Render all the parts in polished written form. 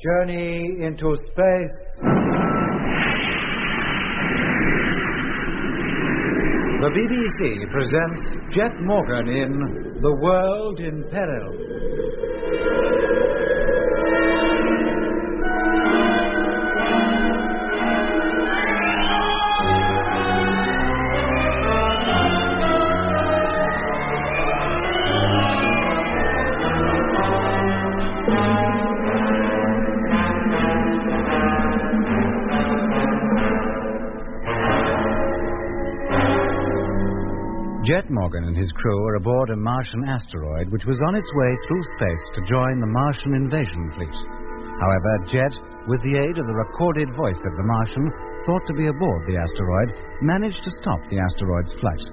Journey into space. The BBC presents Jet Morgan in The World in Peril. Jet Morgan and his crew are aboard a Martian asteroid which was on its way through space to join the Martian invasion fleet. However, Jet, with the aid of the recorded voice of the Martian, thought to be aboard the asteroid, managed to stop the asteroid's flight.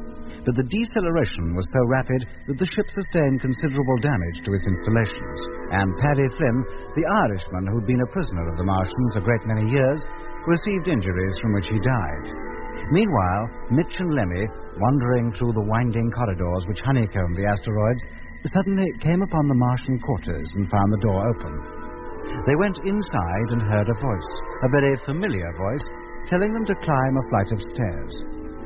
But the deceleration was so rapid that the ship sustained considerable damage to its installations. And Paddy Flynn, the Irishman who'd been a prisoner of the Martians a great many years, received injuries from which he died. Meanwhile, Mitch and Lemmy, wandering through the winding corridors which honeycombed the asteroids, suddenly came upon the Martian quarters and found the door open. They went inside and heard a voice, a very familiar voice, telling them to climb a flight of stairs.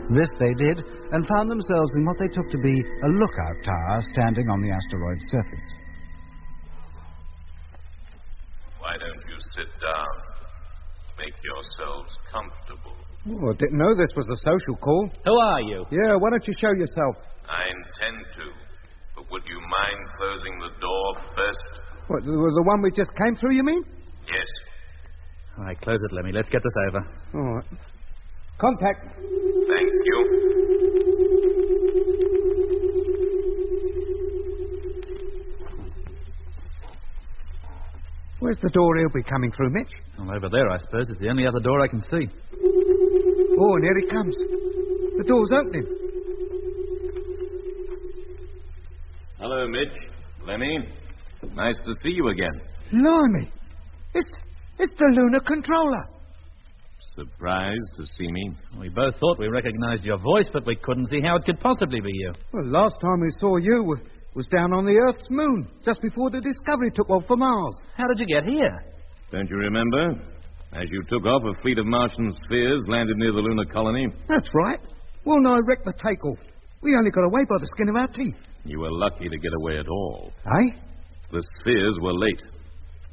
This they did, and found themselves in what they took to be a lookout tower standing on the asteroid's surface. Why don't you sit down? Make yourselves comfortable. Oh, I didn't know this was a social call. Who are you? Yeah, why don't you show yourself? I intend to. But would you mind closing the door first? What, the one we just came through, you mean? Yes. All right, close it, Lemmy. Let's get this over. All right. Contact. Thank you. Where's the door he'll be coming through, Mitch? Well, over there, I suppose. It's the only other door I can see. Oh, and here he comes. The door's opening. Hello, Mitch. Lemmy. Nice to see you again. Blimey. It's the lunar controller. Surprised to see me? We both thought we recognized your voice, but we couldn't see how it could possibly be you. Well, last time we saw you was down on the Earth's moon, just before the Discovery took off for Mars. How did you get here? Don't you remember? As you took off, a fleet of Martian spheres landed near the lunar colony. That's right. Well, no, I wrecked the takeoff. We only got away by the skin of our teeth. You were lucky to get away at all. Eh? The spheres were late.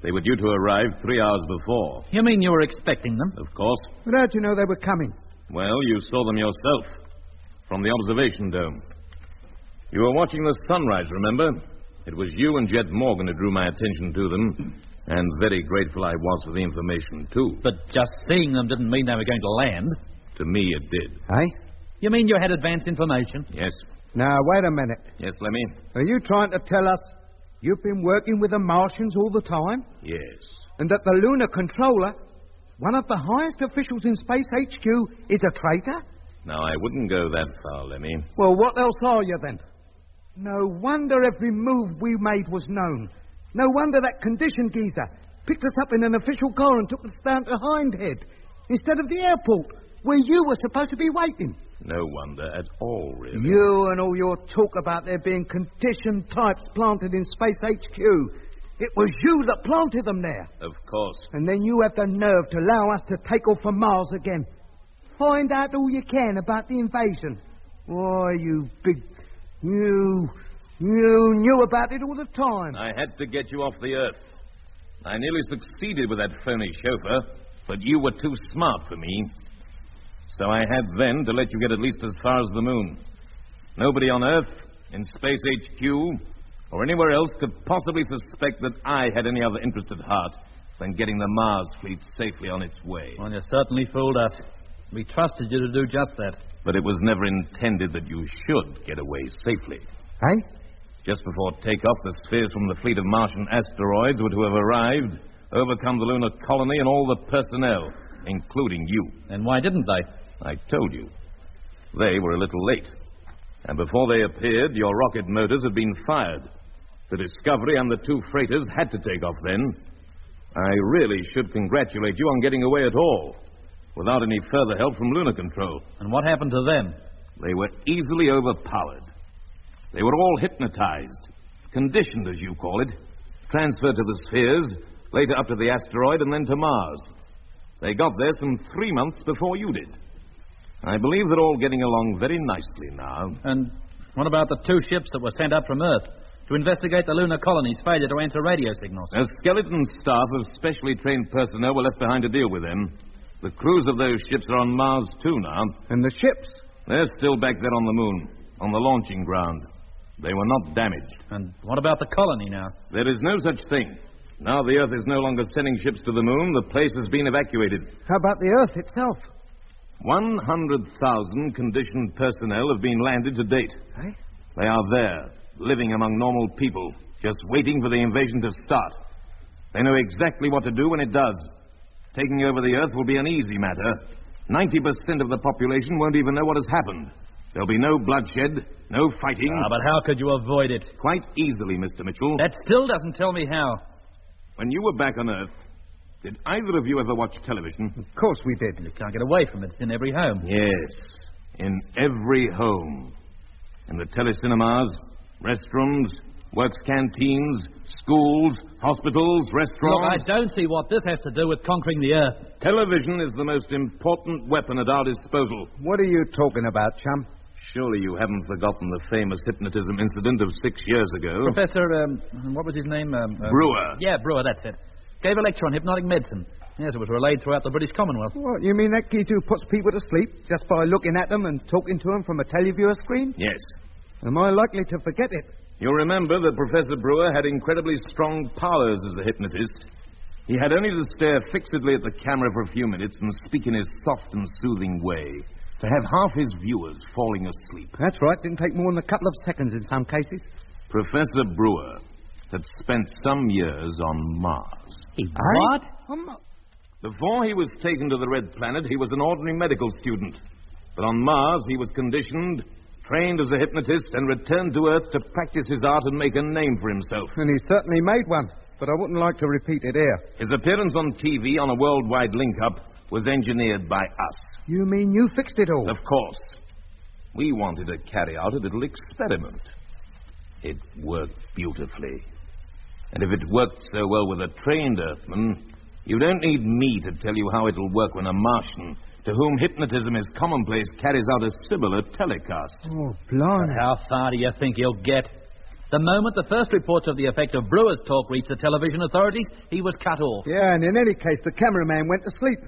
They were due to arrive 3 hours before. You mean you were expecting them? Of course. But how'd you know they were coming? Well, you saw them yourself. From the observation dome. You were watching the sunrise, remember? It was you and Jet Morgan who drew my attention to them. And very grateful I was for the information, too. But just seeing them didn't mean they were going to land. To me, it did. Eh? You mean you had advance information? Yes. Now, wait a minute. Yes, Lemmy? Are you trying to tell us you've been working with the Martians all the time? Yes. And that the lunar controller, one of the highest officials in Space HQ, is a traitor? Now, I wouldn't go that far, Lemmy. Well, what else are you, then? No wonder every move we made was known. No wonder that condition geezer picked us up in an official car and took us down to Hindhead instead of the airport, where you were supposed to be waiting. No wonder at all, really. You and all your talk about there being conditioned types planted in Space HQ. It was you that planted them there. Of course. And then you have the nerve to allow us to take off for Mars again. Find out all you can about the invasion. Why, you big... You knew about it all the time. I had to get you off the Earth. I nearly succeeded with that phony chauffeur, but you were too smart for me. So I had then to let you get at least as far as the moon. Nobody on Earth, in Space HQ, or anywhere else could possibly suspect that I had any other interest at heart than getting the Mars fleet safely on its way. Well, you certainly fooled us. We trusted you to do just that. But it was never intended that you should get away safely. Eh? Just before takeoff, the spheres from the fleet of Martian asteroids were to have arrived, overcome the lunar colony and all the personnel, including you. And why didn't they? I told you. They were a little late. And before they appeared, your rocket motors had been fired. The Discovery and the 2 freighters had to take off then. I really should congratulate you on getting away at all, without any further help from lunar control. And what happened to them? They were easily overpowered. They were all hypnotized, conditioned, as you call it, transferred to the spheres, later up to the asteroid, and then to Mars. They got there some 3 months before you did. I believe they're all getting along very nicely now. And what about the 2 ships that were sent up from Earth to investigate the lunar colony's failure to answer radio signals? A skeleton staff of specially trained personnel were left behind to deal with them. The crews of those ships are on Mars, too, now. And the ships? They're still back there on the moon, on the launching ground. They were not damaged. And what about the colony now? There is no such thing. Now the Earth is no longer sending ships to the moon. The place has been evacuated. How about the Earth itself? 100,000 conditioned personnel have been landed to date. Eh? They are there, living among normal people, just waiting for the invasion to start. They know exactly what to do when it does. Taking over the Earth will be an easy matter. 90% of the population won't even know what has happened. There'll be no bloodshed, no fighting. But how could you avoid it? Quite easily, Mr. Mitchell. That still doesn't tell me how. When you were back on Earth, did either of you ever watch television? Of course we did. You can't get away from it. It's in every home. Yes, in every home. In the telecinemas, restrooms, works canteens, schools, hospitals, restaurants. Look, I don't see what this has to do with conquering the Earth. Television is the most important weapon at our disposal. What are you talking about, chum? Surely you haven't forgotten the famous hypnotism incident of 6 years ago. Professor, what was his name? Brewer. Yeah, Brewer, that's it. Gave a lecture on hypnotic medicine. Yes, it was relayed throughout the British Commonwealth. What, you mean that geezer who puts people to sleep just by looking at them and talking to them from a televiewer screen? Yes. Am I likely to forget it? You'll remember that Professor Brewer had incredibly strong powers as a hypnotist. He had only to stare fixedly at the camera for a few minutes and speak in his soft and soothing way to have half his viewers falling asleep. That's right. Didn't take more than a couple of seconds in some cases. Professor Brewer had spent some years on Mars. What? Before he was taken to the Red Planet, he was an ordinary medical student. But on Mars, he was conditioned, trained as a hypnotist, and returned to Earth to practice his art and make a name for himself. And he certainly made one, but I wouldn't like to repeat it here. His appearance on TV on a worldwide link-up was engineered by us. You mean you fixed it all? Of course. We wanted to carry out a little experiment. It worked beautifully. And if it worked so well with a trained Earthman, you don't need me to tell you how it'll work when a Martian, to whom hypnotism is commonplace, carries out a similar telecast. Oh, blimey. How far do you think he'll get? The moment the first reports of the effect of Brewer's talk reached the television authorities, he was cut off. Yeah, and in any case, the cameraman went to sleep.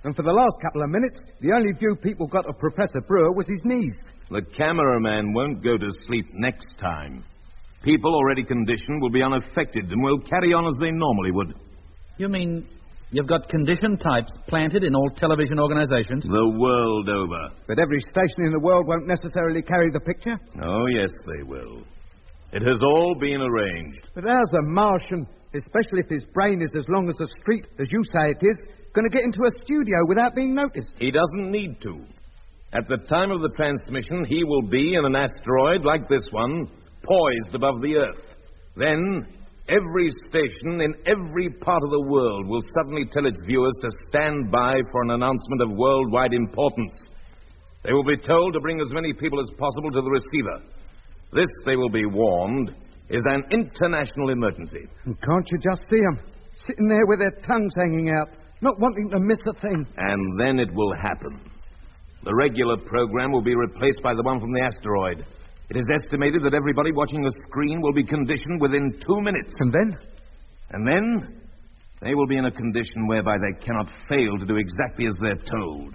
And for the last couple of minutes, the only view people got of Professor Brewer was his knees. The cameraman won't go to sleep next time. People already conditioned will be unaffected and will carry on as they normally would. You mean you've got conditioned types planted in all television organizations? The world over. But every station in the world won't necessarily carry the picture. Oh, yes, they will. It has all been arranged. But how's a Martian, especially if his brain is as long as a street, as you say it is, going to get into a studio without being noticed? He doesn't need to. At the time of the transmission, he will be in an asteroid like this one, poised above the Earth. Then, every station in every part of the world will suddenly tell its viewers to stand by for an announcement of worldwide importance. They will be told to bring as many people as possible to the receiver. This, they will be warned, is an international emergency. And can't you just see them, sitting there with their tongues hanging out, not wanting to miss a thing? And then it will happen. The regular program will be replaced by the one from the asteroid. It is estimated that everybody watching the screen will be conditioned within 2 minutes. And then? And then they will be in a condition whereby they cannot fail to do exactly as they're told.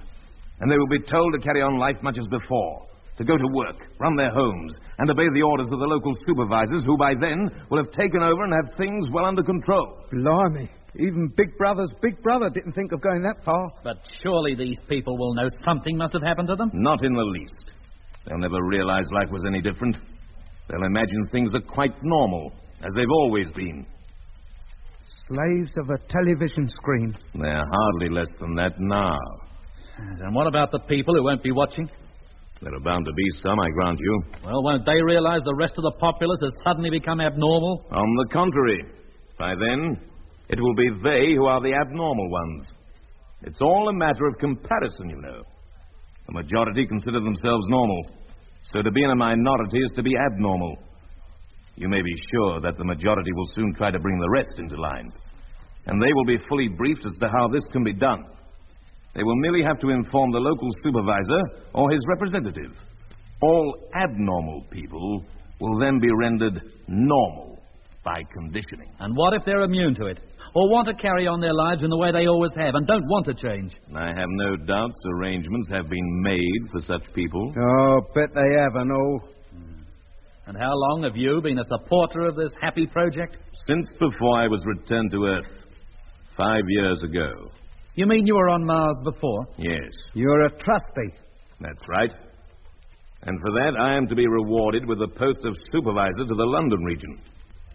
And they will be told to carry on life much as before, to go to work, run their homes, and obey the orders of the local supervisors, who by then will have taken over and have things well under control. Blimey. Even Big Brother's Big Brother didn't think of going that far. But surely these people will know something must have happened to them? Not in the least. They'll never realize life was any different. They'll imagine things are quite normal, as they've always been. Slaves of a television screen. They're hardly less than that now. And what about the people who won't be watching? There are bound to be some, I grant you. Well, won't they realize the rest of the populace has suddenly become abnormal? On the contrary. By then, it will be they who are the abnormal ones. It's all a matter of comparison, you know. The majority consider themselves normal. So to be in a minority is to be abnormal. You may be sure that the majority will soon try to bring the rest into line. and they will be fully briefed as to how this can be done. They will merely have to inform the local supervisor or his representative. All abnormal people will then be rendered normal by conditioning. And what if they're immune to it? Or want to carry on their lives in the way they always have and don't want to change? I have no doubts arrangements have been made for such people. Oh, bet they haven't all. And how long have you been a supporter of this happy project? Since before I was returned to Earth, 5 years ago. You mean you were on Mars before? Yes, You're a trustee. that's right. And for that, I am to be rewarded with the post of supervisor to the London region.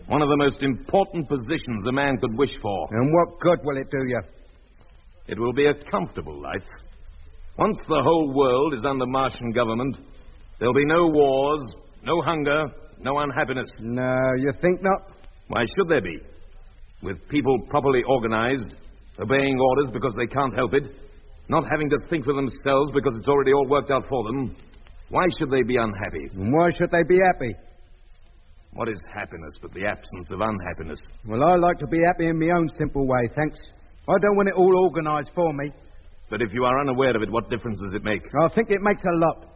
One of the most important positions a man could wish for. And what good will it do you? It will be a comfortable life. Once the whole world is under Martian government, there'll be no wars, no hunger, no unhappiness. No, you think not? Why should there be? With people properly organized, obeying orders because they can't help it, not having to think for themselves because it's already all worked out for them, why should they be unhappy? And why should they be happy? What is happiness but the absence of unhappiness? Well, I like to be happy in my own simple way, thanks. I don't want it all organised for me. But if you are unaware of it, what difference does it make? I think it makes a lot.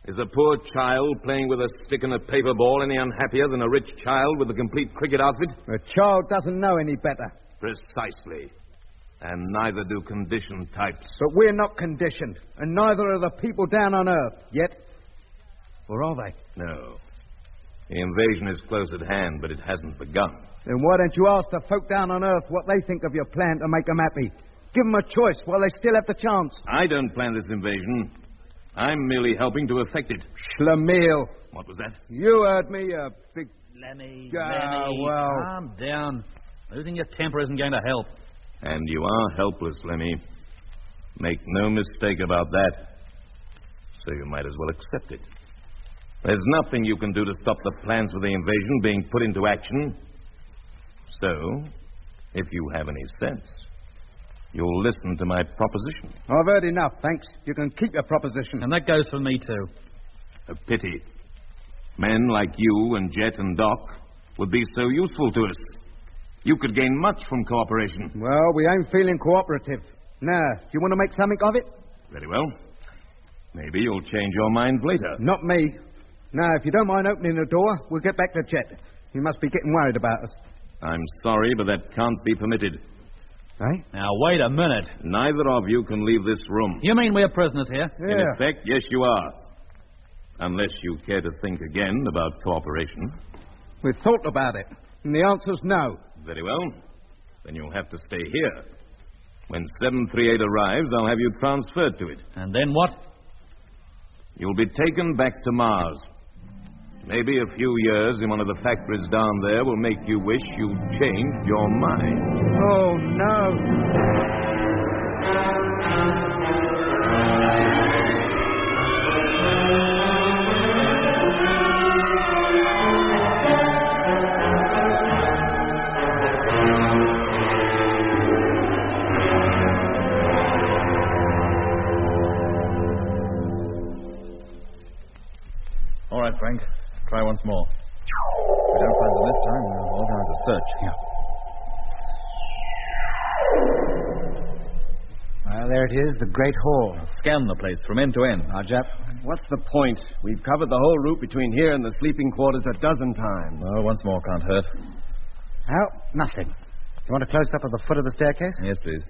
Is a poor child playing with a stick and a paper ball any unhappier than a rich child with a complete cricket outfit? A child doesn't know any better. Precisely. And neither do conditioned types. But we're not conditioned, and neither are the people down on Earth, yet. Or are they? No. The invasion is close at hand, but it hasn't begun. Then why don't you ask the folk down on Earth what they think of your plan to make them happy? Give them a choice while they still have the chance. I don't plan this invasion. I'm merely helping to effect it. Schlemiel. What was that? You heard me, a big... Lemmy, well... calm down. Losing your temper isn't going to help. And you are helpless, Lemmy. Make no mistake about that. So you might as well accept it. There's nothing you can do to stop the plans for the invasion being put into action. So, if you have any sense, you'll listen to my proposition. I've heard enough, thanks. You can keep your proposition. And that goes for me, too. A pity. Men like you and Jet and Doc would be so useful to us. You could gain much from cooperation. Well, we ain't feeling cooperative. Now, do you want to make something of it? Very well. Maybe you'll change your minds later. Not me. Now, if you don't mind opening the door, we'll get back to Jet. He must be getting worried about us. I'm sorry, but that can't be permitted. Eh? Now, wait a minute. Neither of you can leave this room. You mean we're prisoners here? In effect, yes, you are. Unless you care to think again about cooperation. We've thought about it, and the answer's no. Very well. Then you'll have to stay here. When 738 arrives, I'll have you transferred to it. And then what? You'll be taken back to Mars. Maybe a few years in one of the factories down there will make you wish you'd changed your mind. Oh, no. All right, Frank. Try once more. If we don't find them this time, we'll organize a search. Well, there it is, the Great Hall. Scan the place from end to end. Now, Jap. What's the point? We've covered the whole route between here and the sleeping quarters a dozen times. Well, once more can't hurt. Oh, nothing. You want a close-up of the foot of the staircase? Yes, please.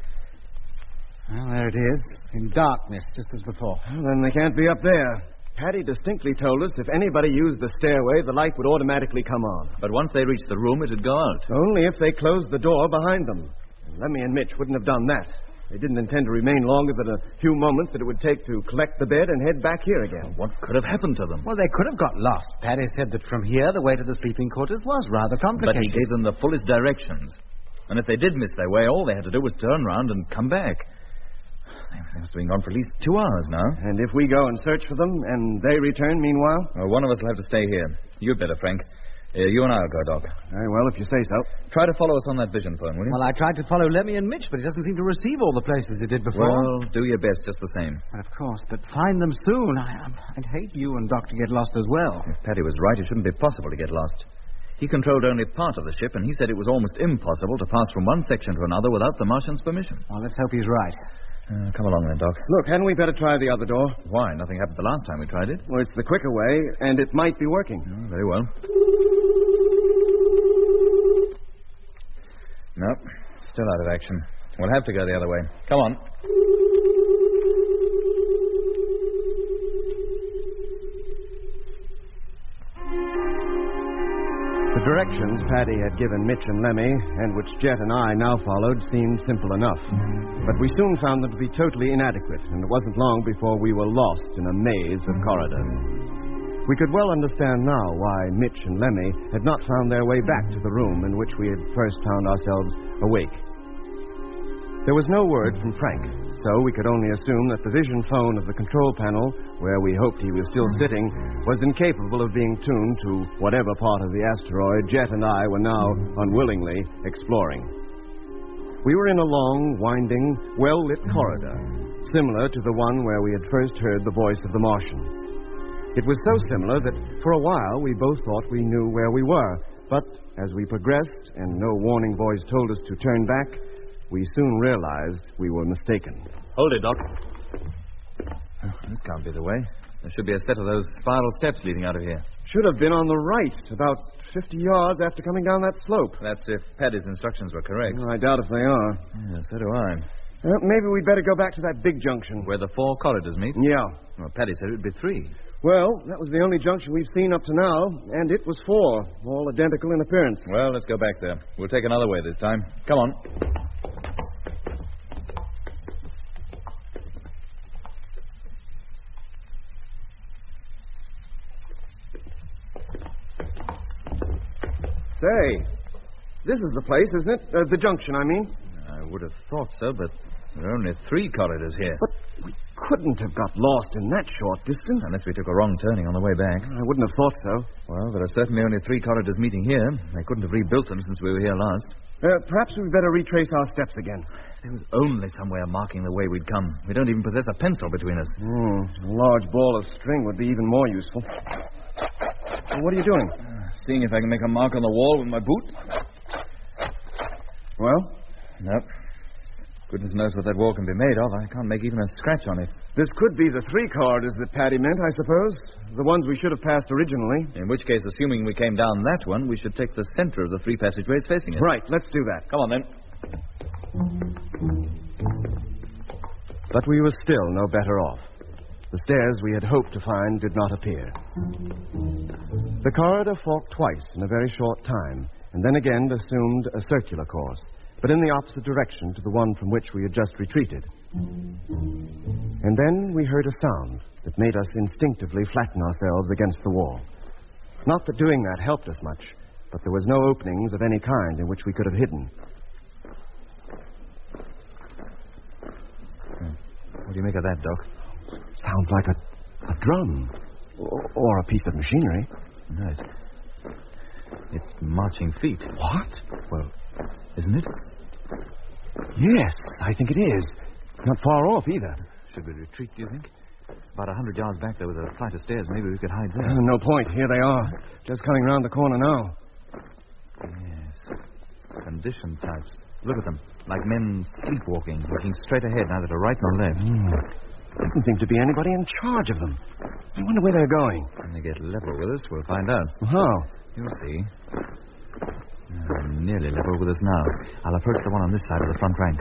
Well, there it is, in darkness, just as before. Well, then they can't be up there. Paddy distinctly told us if anybody used the stairway, the light would automatically come on. But once they reached the room, it'd go out. Only if they closed the door behind them. And Lemmy and Mitch wouldn't have done that. They didn't intend to remain longer than a few moments that it would take to collect the bed and head back here again. What could have happened to them? Well, they could have got lost. Paddy said that from here, the way to the sleeping quarters was rather But complicated. he gave them the fullest directions. And if they did miss their way, all they had to do was turn round and come back. They must have been gone for at least 2 hours now. And if we go and search for them, and they return meanwhile? Well, one of us will have to stay here. You'd better, Frank. You and I'll go, Doc. Very well, if you say so. Try to follow us on that vision phone, will you? Well, I tried to follow Lemmy and Mitch, but he doesn't seem to receive all the places he did before. Well, do your best just the same. Well, of course, but find them soon. I'd hate you and Doc to get lost as well. If Paddy was right, it shouldn't be possible to get lost. He controlled only part of the ship, and he said it was almost impossible to pass from one section to another without the Martian's permission. Well, let's hope he's right. Come along then, Doc. Look, hadn't we better try the other door? Why? Nothing happened the last time we tried it. Well, it's the quicker way, and it might be working. Oh, very well. No, still out of action. We'll have to go the other way. Come on. The directions Paddy had given Mitch and Lemmy, and which Jet and I now followed, seemed simple enough. But we soon found them to be totally inadequate, and it wasn't long before we were lost in a maze of corridors. We could well understand now why Mitch and Lemmy had not found their way back to the room in which we had first found ourselves awake. There was no word from Frank, so we could only assume that the vision phone of the control panel, where we hoped he was still sitting, was incapable of being tuned to whatever part of the asteroid Jet and I were now unwillingly exploring. We were in a long, winding, well-lit corridor, similar to the one where we had first heard the voice of the Martian. It was so similar that for a while we both thought we knew where we were, but as we progressed and no warning voice told us to turn back, we soon realized we were mistaken. Hold it, Doc. Oh, this can't be the way. There should be a set of those spiral steps leading out of here. Should have been on the right, about 50 yards after coming down that slope. That's if Paddy's instructions were correct. I doubt if they are. Yeah, so do I. Maybe we'd better go back to that big junction. Where the 4 corridors meet? Yeah. Well, Paddy said it would be 3. Well, that was the only junction we've seen up to now, and it was 4, all identical in appearance. Well, let's go back there. We'll take another way this time. Come on. Say, this is the place, isn't it? The junction, I mean. I would have thought so, but there are only 3 corridors here. But we couldn't have got lost in that short distance. Unless we took a wrong turning on the way back. I wouldn't have thought so. Well, there are certainly only 3 corridors meeting here. They couldn't have rebuilt them since we were here last. Perhaps we'd better retrace our steps again. There was only somewhere marking the way we'd come. We don't even possess a pencil between us. A large ball of string would be even more useful. What are you doing? Seeing if I can make a mark on the wall with my boot. Well? Nope. Goodness knows what that wall can be made of. I can't make even a scratch on it. This could be the 3 corridors that Paddy meant, I suppose. The ones we should have passed originally. In which case, assuming we came down that one, we should take the center of the 3 passageways facing it. Right, let's do that. Come on, then. But we were still no better off. The stairs we had hoped to find did not appear. The corridor forked twice in a very short time, and then again assumed a circular course, but in the opposite direction to the one from which we had just retreated. And then we heard a sound that made us instinctively flatten ourselves against the wall. Not that doing that helped us much, but there was no openings of any kind in which we could have hidden. What do you make of that, Doc? Sounds like a drum. Or a piece of machinery. No, it's marching feet. What? Well, isn't it? Yes, I think it is. Not far off, either. Should we retreat, do you think? About 100 yards back, there was a flight of stairs. Maybe we could hide there. No point. Here they are. Just coming round the corner now. Yes. Condition types. Look at them. Like men sleepwalking, looking straight ahead, neither to right nor left. Doesn't seem to be anybody in charge of them. I wonder where they're going. When they get level with us, we'll find out. How? You'll see. They're nearly level with us now. I'll approach the one on this side of the front rank.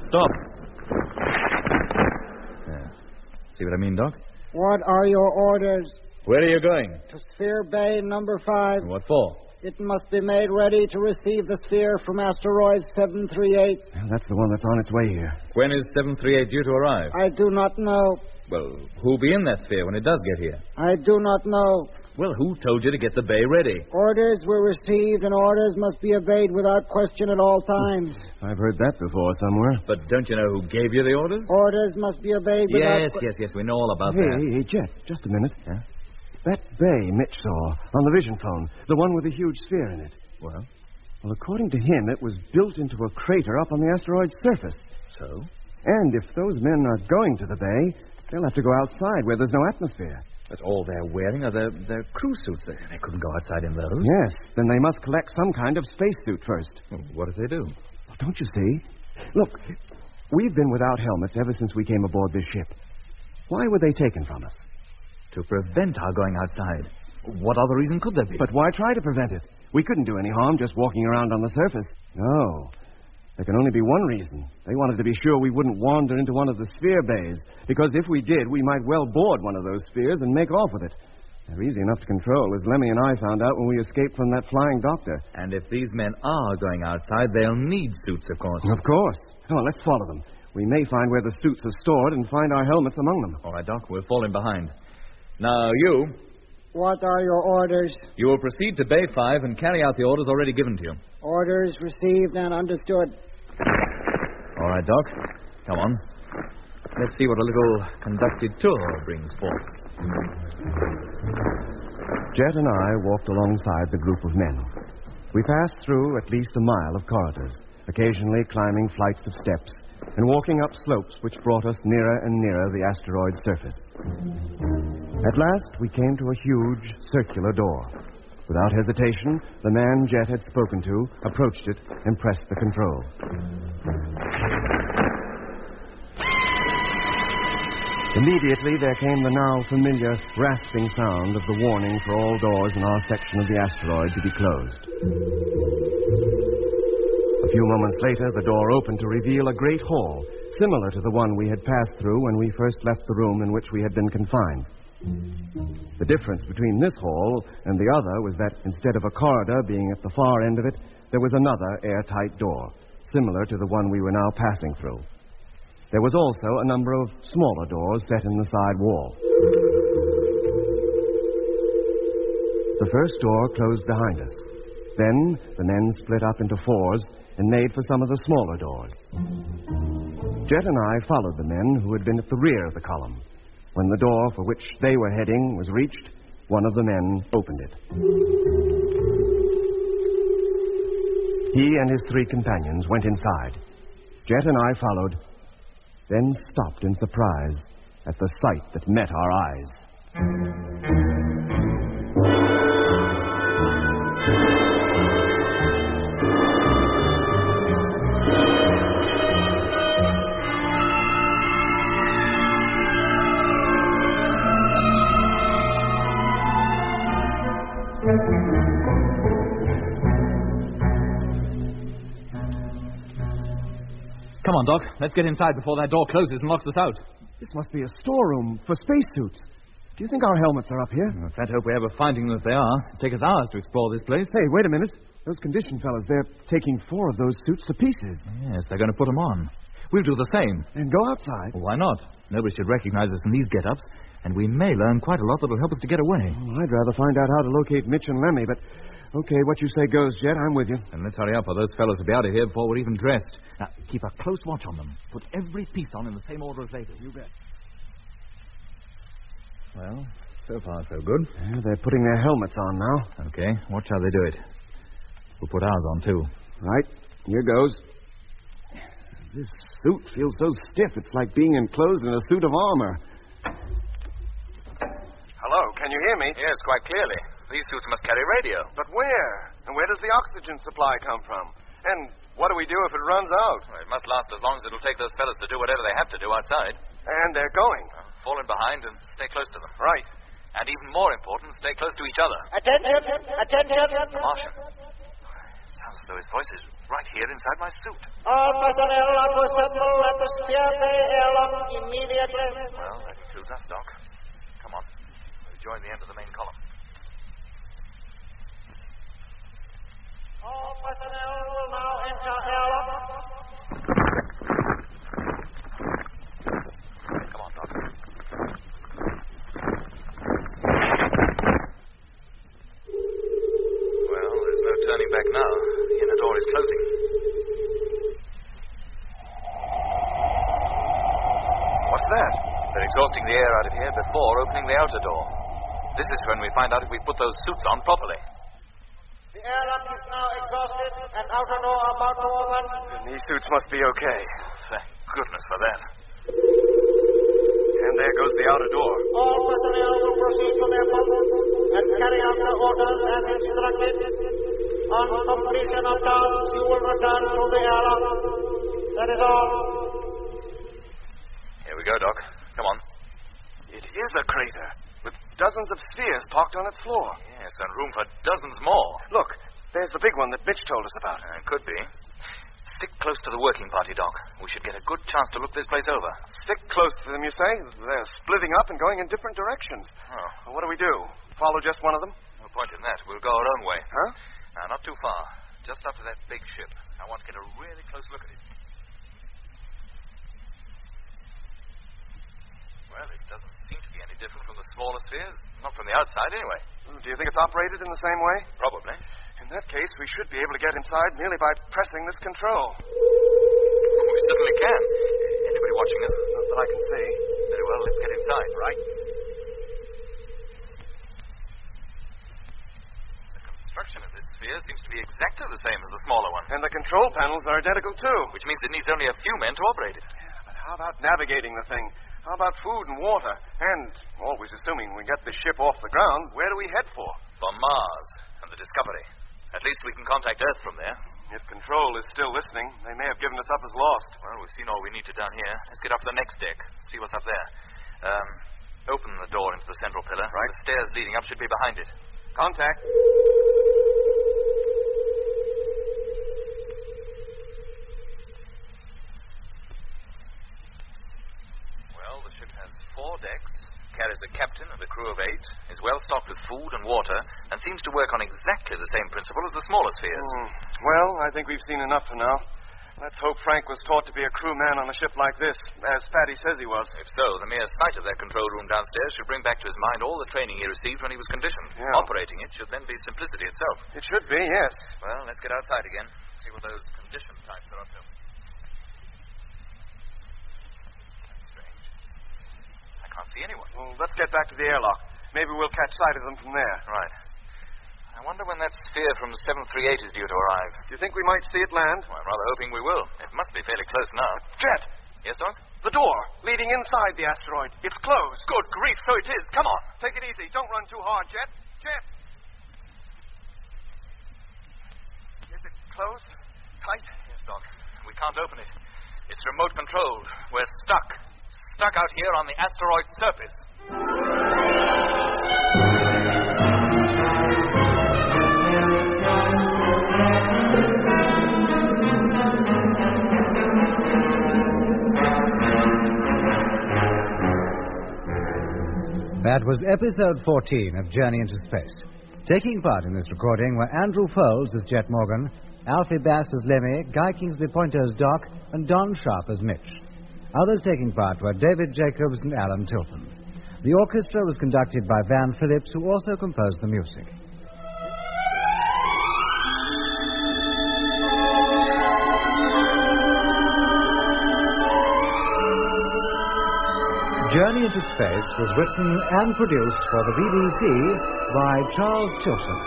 Stop. Yeah. See what I mean, Doc? What are your orders? Where are you going? To Sphere Bay number 5. What for? It must be made ready to receive the sphere from asteroid 738. That's the one that's on its way here. When is 738 due to arrive? I do not know. Well, who'll be in that sphere when it does get here? I do not know. Well, who told you to get the bay ready? Orders were received, and orders must be obeyed without question at all times. I've heard that before somewhere. But don't you know who gave you the orders? Orders must be obeyed without... Yes, we know all about Hey, that. hey, Jet, just a minute. Yeah? That bay Mitch saw on the vision phone, the one with the huge sphere in it. Well, according to him, it was built into a crater up on the asteroid's surface. so? And if those men are going to the bay, They'll have to go outside where there's no atmosphere. But all they're wearing are their crew suits. They couldn't go outside in those. Yes, then they must collect some kind of spacesuit first. Well, what if they do? Well, don't you see? Look, we've been without helmets ever since we came aboard this ship. Why were they taken from us? To prevent our going outside. What other reason could there be? But why try to prevent it? We couldn't do any harm just walking around on the surface. No. There can only be one reason. They wanted to be sure we wouldn't wander into one of the sphere bays, because if we did, we might well board one of those spheres and make off with it. They're easy enough to control, as Lemmy and I found out when we escaped from that flying doctor. And if these men are going outside, they'll need suits, of course. Of course. Come on, let's follow them. We may find where the suits are stored and find our helmets among them. All right, Doc, we'll fall in behind. Now, you... What are your orders? You will proceed to Bay 5 and carry out the orders already given to you. Orders received and understood. All right, Doc. Come on. Let's see what a little conducted tour brings forth. Jet and I walked alongside the group of men. We passed through at least a mile of corridors, occasionally climbing flights of steps and walking up slopes which brought us nearer and nearer the asteroid's surface. At last, we came to a huge circular door. Without hesitation, the man Jet had spoken to approached it and pressed the control. Immediately, there came the now familiar rasping sound of the warning for all doors in our section of the asteroid to be closed. A few moments later, the door opened to reveal a great hall, similar to the one we had passed through when we first left the room in which we had been confined. The difference between this hall and the other was that instead of a corridor being at the far end of it, there was another airtight door, similar to the one we were now passing through. There was also a number of smaller doors set in the side wall. The first door closed behind us. Then the men split up into fours and made for some of the smaller doors. Jet and I followed the men who had been at the rear of the column. When the door for which they were heading was reached, one of the men opened it. He and his three companions went inside. Jet and I followed, then stopped in surprise at the sight that met our eyes. Come on, Doc. Let's get inside before that door closes and locks us out. This must be a storeroom for spacesuits. Do you think our helmets are up here? Well, let's hope we ever finding them if they are. It'll take us hours to explore this place. Hey, wait a minute. Those condition fellows, they're taking 4 of those suits to pieces. Yes, they're going to put them on. We'll do the same. And go outside. Well, why not? Nobody should recognize us in these get-ups, and we may learn quite a lot that will help us to get away. Well, I'd rather find out how to locate Mitch and Lemmy, but... Okay, what you say goes, Jet. I'm with you. And let's hurry up, or those fellows will be out of here before we're even dressed. Now, keep a close watch on them. Put every piece on in the same order as they do. You bet. Well, so far so good. Yeah, they're putting their helmets on now. Okay, watch how they do it. We'll put ours on, too. Right, here goes. This suit feels so stiff, it's like being enclosed in a suit of armor. Hello, can you hear me? Yes, quite clearly. These suits must carry radio. But where? And where does the oxygen supply come from? And what do we do if it runs out? Well, it must last as long as it'll take those fellows to do whatever they have to do outside. And they're going. Fall in behind and stay close to them. Right. And even more important, stay close to each other. Attention! Attention! Martian. It sounds as though his voice is right here inside my suit. All personnel are to assemble at the Sphere Bay airlock immediately. Well, that includes us, Doc. Come on. We'll join the end of the main column. All personnel will now enter airlock. Come on, Doc. Well, there's no turning back now. The inner door is closing. What's that? They're exhausting the air out of here before opening the outer door. This is when we find out if we put those suits on properly. The airlock is now exhausted and outer door about to open. These suits must be okay. Thank goodness for that. And there goes the outer door. All personnel will proceed to their posts and carry out the orders as instructed. On completion of tasks, you will return to the airlock. That is all. Here we go, Doc. Come on. It is a crater, with dozens of spheres parked on its floor. Yes, and room for dozens more. Look, there's the big one that Mitch told us about. Could be. Stick close to the working party, Doc. We should get a good chance to look this place over. Stick close to them, you say? They're splitting up and going in different directions. Oh. Well, what do we do? Follow just one of them? No point in that. We'll go our own way. Huh? Not too far. Just up to that big ship. I want to get a really close look at it. Well, it doesn't seem to be any different from the smaller spheres. Not from the outside, anyway. Do you think it's operated in the same way? Probably. In that case, we should be able to get inside merely by pressing this control. We certainly can. Anybody watching us? Not that I can see. Very well, let's get inside. Right. The construction of this sphere seems to be exactly the same as the smaller ones. And the control panels are identical, too. Which means it needs only a few men to operate it. Yeah, but how about navigating the thing? How about food and water? And, always assuming we get the ship off the ground, where do we head for? For Mars and the Discovery. At least we can contact Earth from there. If Control is still listening, they may have given us up as lost. Well, we've seen all we need to down here. Let's get up to the next deck. See what's up there. Open the door into the central pillar. Right. The stairs leading up should be behind it. Contact. Well, the ship has 4 decks, carries a captain and a crew of 8, is well stocked with food and water, and seems to work on exactly the same principle as the smaller spheres. Well, I think we've seen enough for now. Let's hope Frank was taught to be a crewman on a ship like this, as Fatty says he was. If so, the mere sight of that control room downstairs should bring back to his mind all the training he received when he was conditioned. Yeah. Operating it should then be simplicity itself. It should be, yes. Well, let's get outside again, see what those condition types are up to. Strange. I can't see anyone. Well, let's get back to the airlock. Maybe we'll catch sight of them from there. Right. I wonder when that sphere from 738 is due to arrive. Do you think we might see it land? Well, I'm rather hoping we will. It must be fairly close now. Jet! Yes, Doc? The door leading inside the asteroid. It's closed. Good grief, so it is. Come on. Take it easy. Don't run too hard, Jet. Jet! Is it closed? Tight? Yes, Doc. We can't open it. It's remote controlled. We're stuck. Stuck out here on the asteroid's surface. That was episode 14 of Journey into Space. Taking part in this recording were Andrew Foles as Jet Morgan, Alfie Bass as Lemmy, Guy Kingsley Pointer as Doc, and Don Sharp as Mitch. Others taking part were David Jacobs and Alan Tilton. The orchestra was conducted by Van Phillips, who also composed the music. Journey into Space was written and produced for the BBC by Charles Chilton.